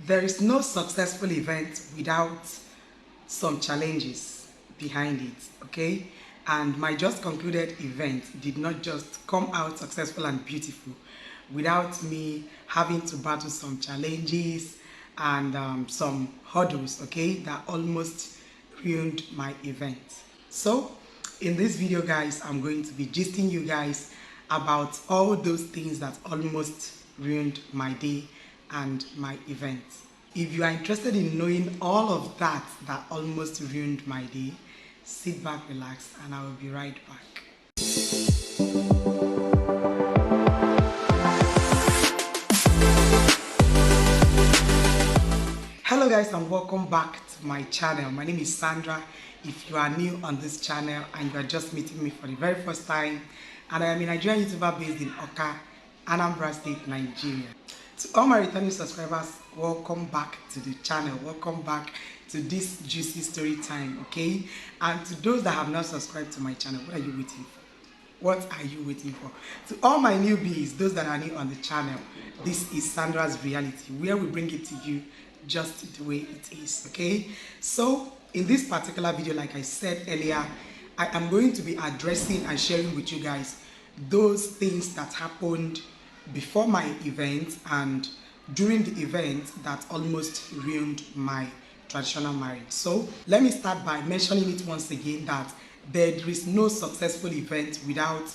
There is no successful event without some challenges behind it, okay? And my just concluded event did not just come out successful and beautiful without me having to battle some challenges and some hurdles, okay, that almost ruined my event. So in this video, guys, I'm going to be gisting you guys about all those things that almost ruined my day and my event. If you are interested in knowing all of that almost ruined my day, sit back, relax, and I will be right back. Hello guys, and welcome back to my channel. My name is Sandra. If you are new on this channel and you are just meeting me for the very first time, and I am a Nigerian YouTuber based in Oka, Anambra State, Nigeria. To all my returning subscribers, welcome back to the channel. Welcome back to this juicy story time, okay? And to those that have not subscribed to my channel, what are you waiting for? What are you waiting for? To all my newbies, those that are new on the channel, this is Sandra's Reality, where we bring it to you just the way it is, okay? So in this particular video, like I said earlier, I am going to be addressing and sharing with you guys those things that happened before my event and during the event that almost ruined my traditional marriage. So let me start by mentioning it once again that there is no successful event without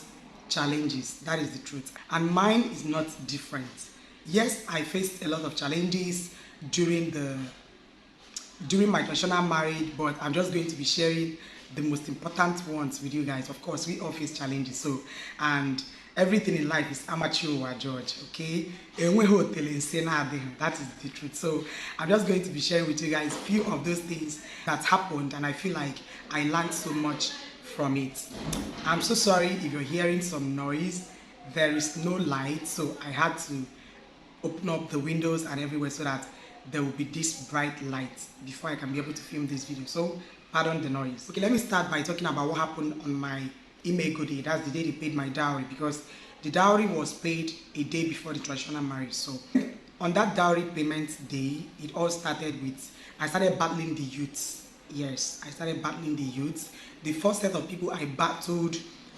challenges. That is the truth. And mine is not different. Yes, I faced a lot of challenges during my traditional marriage, but I'm just going to be sharing the most important ones with you guys. Of course, we all face challenges, so, and everything in life is amateur or judge, okay? That is the truth. So I'm just going to be sharing with you guys a few of those things that happened, and I feel like I learned so much from it. I'm so sorry if you're hearing some noise. There is no light, so I had to open up the windows and everywhere so that there will be this bright light before I can be able to film this video. So pardon the noise. Okay, let me start by talking about what happened on my Imego day. That's the day they paid my dowry, because the dowry was paid a day before the traditional marriage. So on that dowry payment day, it all started with, I started battling the youths. Yes, I started battling the youths. The first set of people I battled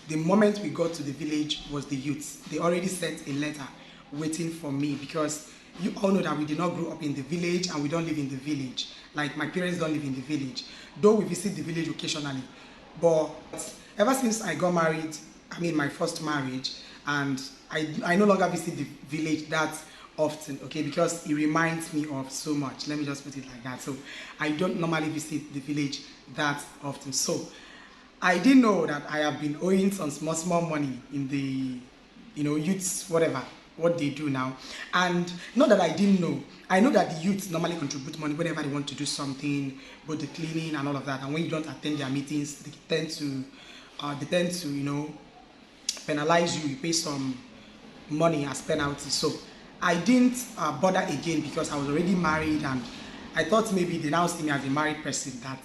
the moment we got to the village was the youths. They already sent a letter waiting for me, because you all know that we did not grow up in the village and we don't live in the village. Like, my parents don't live in the village, though we visit the village occasionally. But ever since I got married, I mean my first marriage, and I no longer visit the village that often, okay, because it reminds me of so much. Let me just put it like that. So I don't normally visit the village that often. So I didn't know that I have been owing some small money in the, youths, whatever, what they do now. And not that I didn't know. I know that the youths normally contribute money whenever they want to do something, but the cleaning and all of that. And when you don't attend their meetings, they tend to penalize you. You pay some money as penalty. So I didn't bother again, because I was already married, and I thought maybe they now see me as a married person, that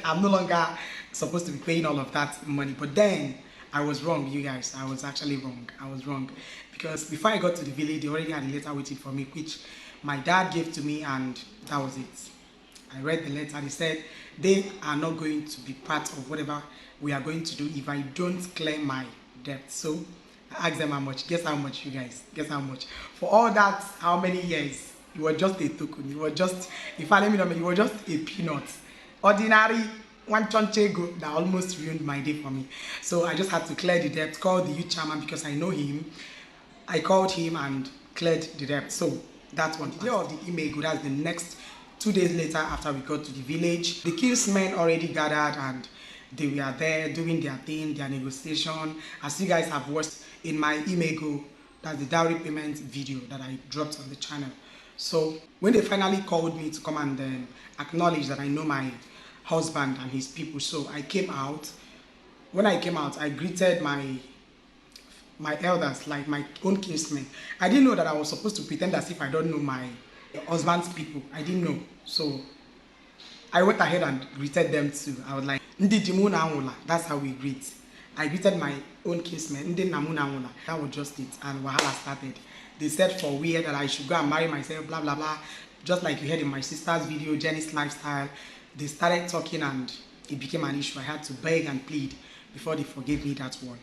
I'm no longer supposed to be paying all of that money. But then I was wrong, you guys. I was actually wrong. I was wrong, because before I got to the village, they already had a letter waiting for me, which my dad gave to me, and that was it. I read the letter. They said they are not going to be part of whatever we are going to do if I don't clear my debt. So I asked them how much. Guess how much, you guys? Guess how much? For all that, how many years? You were just a token. You were just, if I let me know, you were just a peanut. Ordinary one chonchego that almost ruined my day for me. So I just had to clear the debt, call the youth chairman, because I know him. I called him and cleared the debt. So that's one. The day of the Imego, that's the next 2 days later after we got to the village. The kinsmen already gathered and they were there doing their thing, their negotiation. As you guys have watched in my Imego, that's the dowry payment video that I dropped on the channel. So when they finally called me to come and acknowledge that I know my husband and his people, so I came out. When I came out, I greeted my elders, like my own kinsmen. I didn't know that I was supposed to pretend as if I don't know my husband's people. I didn't know. So I went ahead and greeted them too. I was like, that's how we greet. I greeted my own kinsmen. That was just it, and wahala started. They said for weird that I should go and marry myself, blah blah blah. Just like you heard in my sister's video, Jenny's Lifestyle. They started talking and it became an issue. I had to beg and plead before they forgave me that one.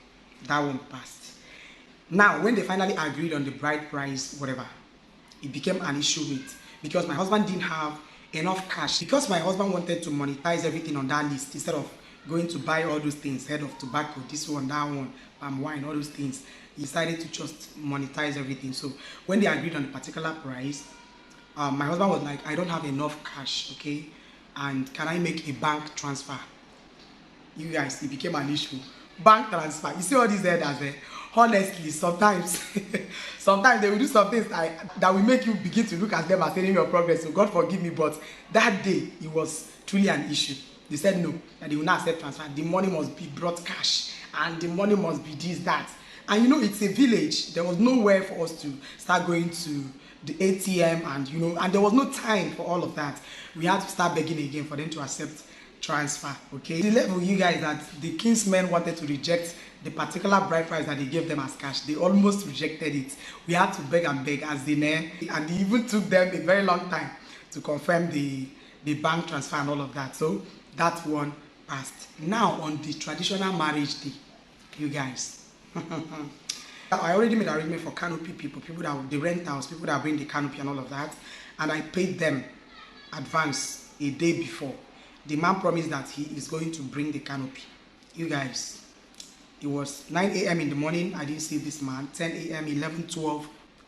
That one passed. Now, when they finally agreed on the bride price, whatever, it became an issue because my husband didn't have enough cash. Because my husband wanted to monetize everything on that list instead of going to buy all those things, head of tobacco, this one, that one, palm wine, all those things. He decided to just monetize everything. So when they agreed on the particular price, my husband was like, I don't have enough cash, okay? And can I make a bank transfer? You guys, it became an issue. Bank transfer. You see all these headers there? Honestly, sometimes they will do some things that will make you begin to look at them as failing your progress. So God forgive me, but that day it was truly an issue. They said no, that they will not accept transfer. The money must be brought cash, and the money must be this, that. And you know, it's a village. There was nowhere for us to start going to the ATM, and you know, and there was no time for all of that. We had to start begging again for them to accept transfer. Okay, the level, you guys, that the kinsmen wanted to reject the particular bride price that they gave them as cash. They almost rejected it. We had to beg and beg as they know, and it even took them a very long time to confirm the bank transfer and all of that. So that one passed. Now on the traditional marriage day, you guys, I already made arrangement for canopy people that the rent house, people that bring the canopy and all of that, and I paid them advance a day before. The man promised that he is going to bring the canopy. You guys, it was 9 a.m. in the morning, I didn't see this man. 10 a.m., 11, 12,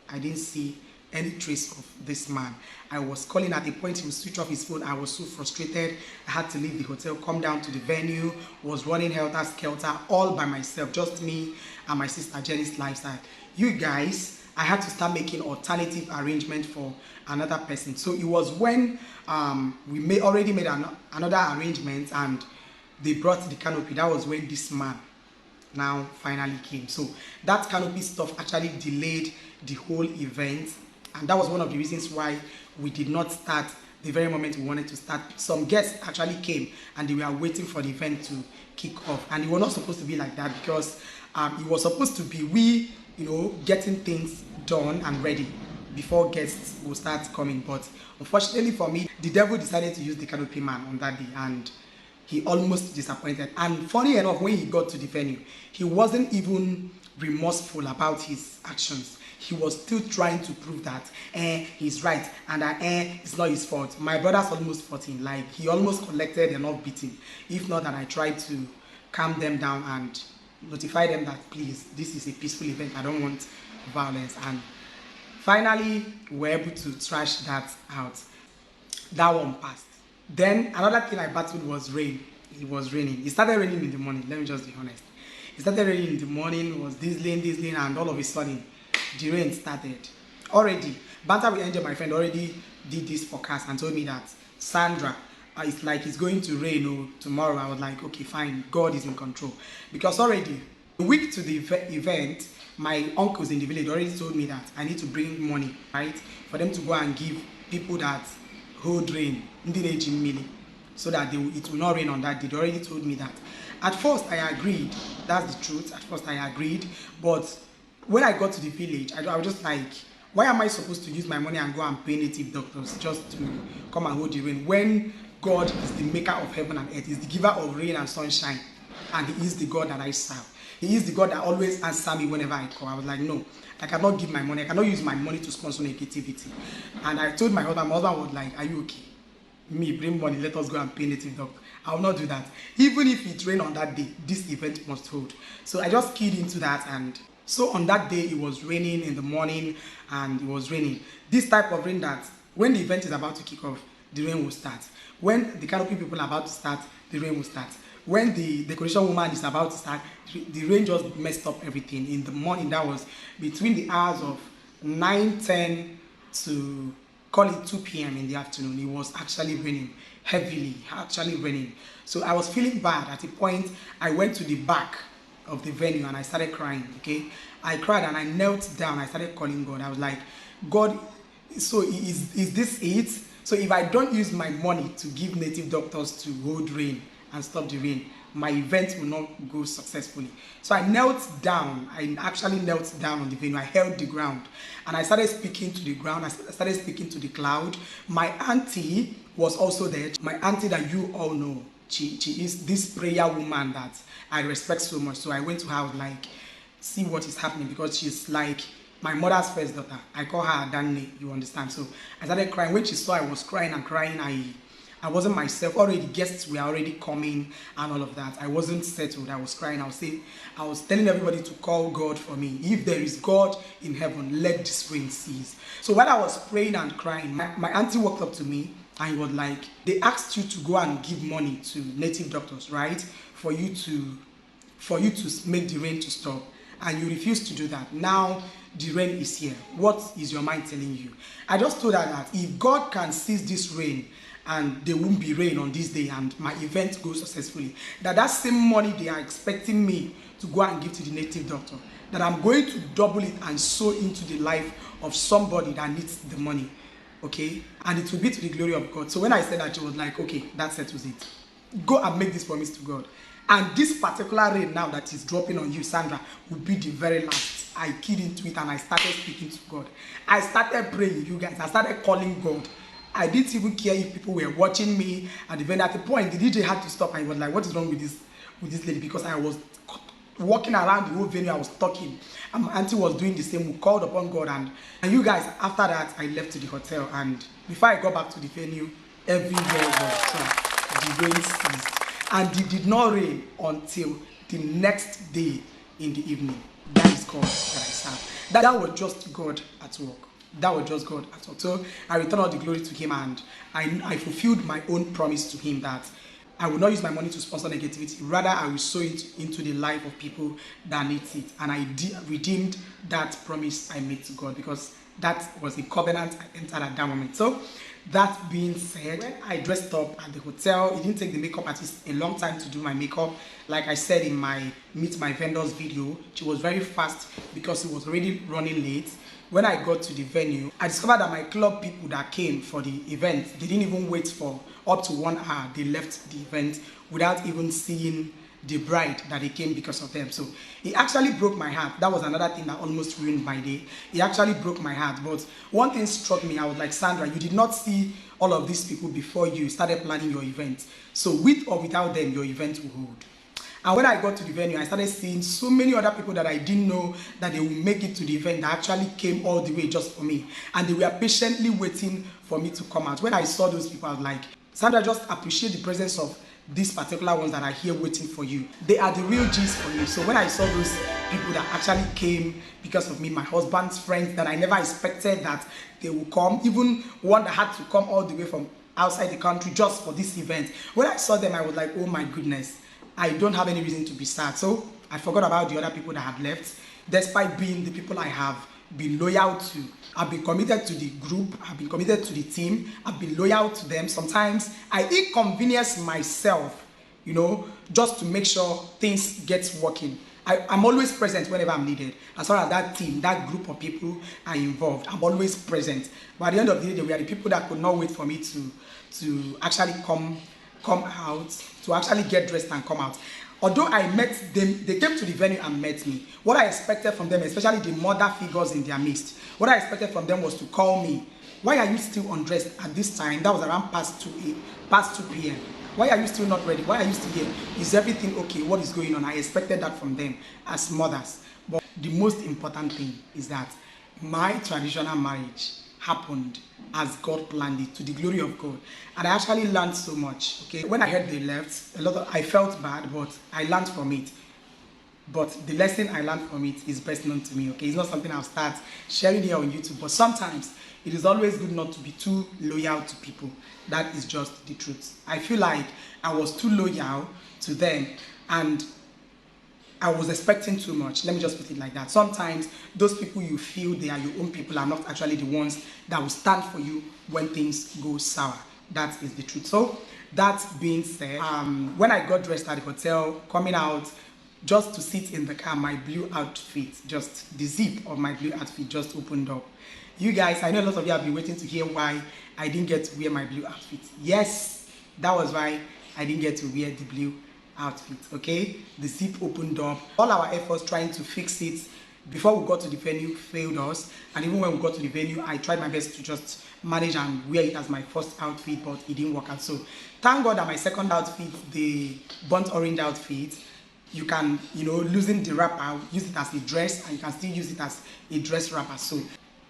I didn't see any trace of this man. I was calling at a point, he would switch off his phone. I was so frustrated. I had to leave the hotel, come down to the venue, was running helter-skelter all by myself, just me and my sister Jenny's Lifestyle. You guys, I had to start making alternative arrangement for another person. So it was when we already made another arrangement and they brought the canopy. That was when this man now finally came. So that canopy stuff actually delayed the whole event, and that was one of the reasons why we did not start the very moment we wanted to start. Some guests actually came and they were waiting for the event to kick off, and it was not supposed to be like that because it was supposed to be we, you know, getting things done and ready before guests will start coming. But unfortunately for me, the devil decided to use the canopy man on that day, and he almost disappointed. And funny enough, when he got to the venue, he wasn't even remorseful about his actions. He was still trying to prove that he's right and that it's not his fault. My brother's almost 14. Like, he almost collected enough beating. If not, that I tried to calm them down and notify them that, please, this is a peaceful event. I don't want violence. And finally, we were able to trash that out. That one passed. Then another thing I battled was rain. It was raining. It started raining in the morning. Let me just be honest. It started raining in the morning. It was drizzling, and all of a sudden, the rain started. Already, Banter with Angel, my friend, already did this forecast and told me that Sandra, it's like it's going to rain tomorrow. I was like, okay, fine. God is in control. Because already, a week to the event, my uncles in the village already told me that I need to bring money, right, for them to go and give people that hold rain, so that it will not rain on that day. They already told me that. At first, I agreed. That's the truth. At first, I agreed. But when I got to the village, I was just like, why am I supposed to use my money and go and pay native doctors just to come and hold the rain when God is the maker of heaven and earth, is the giver of rain and sunshine, and he is the God that I serve. He is the God that always answers me whenever I call. I was like, no, I cannot give my money. I cannot use my money to sponsor negativity. And I told my husband was like, are you okay? Me, bring money, let us go and pay native doctor. I will not do that. Even if it rains on that day, this event must hold. So I just keyed into that, and so on that day, it was raining in the morning, and it was raining. This type of rain that when the event is about to kick off, the rain will start. When the canopy people are about to start, the rain will start. When the decoration woman is about to start, the rain just messed up everything. In the morning, that was between the hours of 9:10 to call it 2 p.m. in the afternoon. It was actually raining heavily, actually raining. So I was feeling bad. At a point, I went to the back of the venue and I started crying. Okay, I cried and I knelt down. I started calling God. I was like, God, so is this it? So if I don't use my money to give native doctors to hold rain and stop the rain, my event will not go successfully. So I knelt down. I actually knelt down on the venue. I held the ground and I started speaking to the ground. I started speaking to the cloud. My auntie was also there. My auntie that you all know, she is this prayer woman that I respect so much. So I went to her, I was like, see what is happening, because she's like my mother's first daughter. I call her Danny, you understand? So I started crying. When she saw I was crying and crying, I wasn't myself. Already guests were already coming and all of that. I wasn't settled. I was crying. I was telling everybody to call God for me. If there is God in heaven, let this rain cease. So while I was praying and crying, my auntie walked up to me and he was like, they asked you to go and give money to native doctors, right? For you to make the rain to stop. And you refused to do that. Now the rain is here. What is your mind telling you? I just told her that if God can cease this rain and there won't be rain on this day and my event goes successfully, that same money they are expecting me to go and give to the native doctor, that I'm going to double it and sow into the life of somebody that needs the money, okay? And it will be to the glory of God. So when I said that, she was like, okay, that settles it. Go and make this promise to God. And this particular rain now that is dropping on you, Sandra, will be the very last. I keyed into it and I started speaking to God. I started praying, you guys. I started calling God. I didn't even care if people were watching me. And even at the point, the DJ had to stop and he was like, what is wrong with this lady? Because I was walking around the whole venue, I was talking. And my auntie was doing the same. We called upon God. And you guys, after that, I left to the hotel. And before I got back to the venue, everywhere was dry. The rain ceased. And it did not rain until the next day in the evening. That is God that I serve. That was just God at work. That was just God at work. So I return all the glory to him, and I fulfilled my own promise to him that I will not use my money to sponsor negativity. Rather, I will sow it into the life of people that need it. And I redeemed that promise I made to God, because that was a covenant I entered at that moment. So that being said, when I dressed up at the hotel, it didn't take the makeup artist a long time to do my makeup. Like I said in my Meet My Vendors video, she was very fast because it was already running late. When I got to the venue, I discovered that my club people that came for the event, they didn't even wait for up to 1 hour. They left the event without even seeing the bride that they came because of them. So it actually broke my heart. That was another thing that almost ruined my day. It actually broke my heart. But one thing struck me. I was like, Sandra, you did not see all of these people before you started planning your event. So with or without them, your event will hold. And when I got to the venue, I started seeing so many other people that I didn't know that they would make it to the event that actually came all the way just for me. And they were patiently waiting for me to come out. When I saw those people, I was like, Sandra, just appreciate the presence of these particular ones that are here waiting for you. They are the real G's for you. So when I saw those people that actually came because of me, my husband's friends that I never expected that they would come, even one that had to come all the way from outside the country just for this event. When I saw them, I was like, oh my goodness, I don't have any reason to be sad. So I forgot about the other people that had left, despite being the people I have been loyal to. I've been committed to the group, I've been committed to the team, I've been loyal to them. Sometimes I inconvenience myself, you know, just to make sure things get working. I'm always present whenever I'm needed. As far as that team, that group of people are involved, I'm always present. But at the end of the day, they were the people that could not wait for me to actually come out, to actually get dressed and come out. Although I met them, they came to the venue and met me. What I expected from them, especially the mother figures in their midst, what I expected from them was to call me. Why are you still undressed at this time? That was around past 2 p.m. Why are you still not ready? Why are you still here? Is everything okay? What is going on? I expected that from them as mothers. But the most important thing is that my traditional marriage happened as God planned it, to the glory of God. And I actually learned so much. Okay, when I heard they left, I felt bad, but I learned from it. But the lesson I learned from it is best known to me. Okay, it's not something I'll start sharing here on YouTube, but sometimes it is always good not to be too loyal to people. That is just the truth. I feel like I was too loyal to them, and I was expecting too much. Let me just put it like that. Sometimes those people you feel they are your own people are not actually the ones that will stand for you when things go sour. That is the truth. So that being said, when I got dressed at the hotel, coming out just to sit in the car, my blue outfit, just the zip of my blue outfit just opened up. You guys, I know a lot of you have been waiting to hear why I didn't get to wear my blue outfit. Yes, that was why I didn't get to wear the blue outfit. Okay, the zip opened up. All our efforts trying to fix it before we got to the venue failed us, and even when we got to the venue, I tried my best to just manage and wear it as my first outfit, but it didn't work out. So thank God that my second outfit, the burnt orange outfit, you can, you know, loosen the wrapper, use it as a dress, and you can still use it as a dress wrapper. So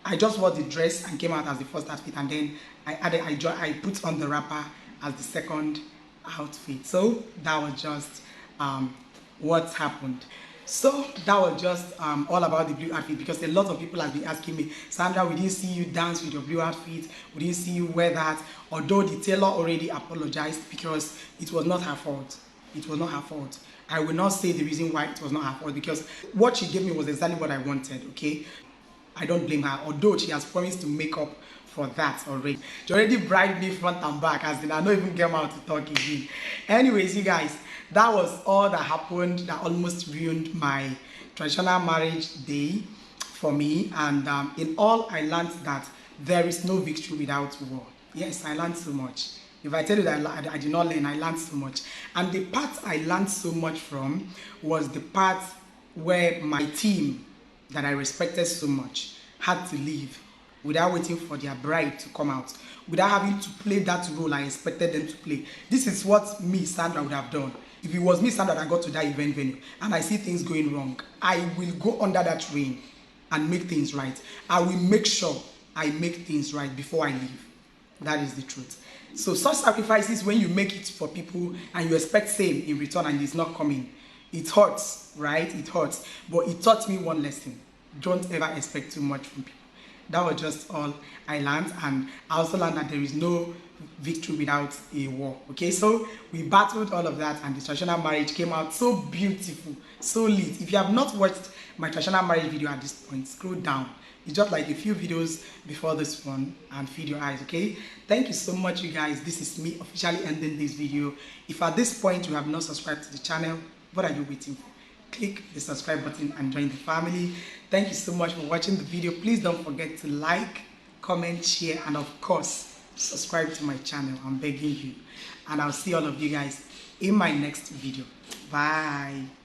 I just wore the dress and came out as the first outfit, and then I put on the wrapper as the second outfit. So that was just what happened. So that was just all about the blue outfit, because a lot of people have been asking me, Sandra, we didn't see you dance with your blue outfit, we didn't see you wear that, although the tailor already apologized because it was not her fault. It was not her fault. I will not say the reason why it was not her fault, because what she gave me was exactly what I wanted, okay? I don't blame her, although she has promised to make up for that already. She already bribed me front and back, as in I don't even get out to talk again. Anyways, you guys, that was all that happened that almost ruined my traditional marriage day for me. And in all, I learned that there is no victory without war. Yes, I learned so much. If I tell you that I did not learn, I learned so much. And the part I learned so much from was the part where my team that I respected so much had to leave without waiting for their bride to come out, without having to play that role I expected them to play. This is what me, Sandra, would have done. If it was me, Sandra, that got to that event venue and I see things going wrong, I will go under that rain and make things right. I will make sure I make things right before I leave. That is the truth. So such sacrifices, when you make it for people and you expect same in return and it's not coming, it hurts, right? It hurts. But it taught me one lesson. Don't ever expect too much from people. That was just all I learned, and I also learned that there is no victory without a war. Okay, so we battled all of that, and the traditional marriage came out so beautiful, so lit. If you have not watched my traditional marriage video at this point, scroll down. It's just like a few videos before this one, and feed your eyes. Okay, thank you so much, you guys. This is me officially ending this video. If at this point you have not subscribed to the channel, what are you waiting for? Click the subscribe button and join the family. Thank you so much for watching the video. Please don't forget to like, comment, share, and of course subscribe to my channel. I'm begging you. And I'll see all of you guys in my next video. Bye.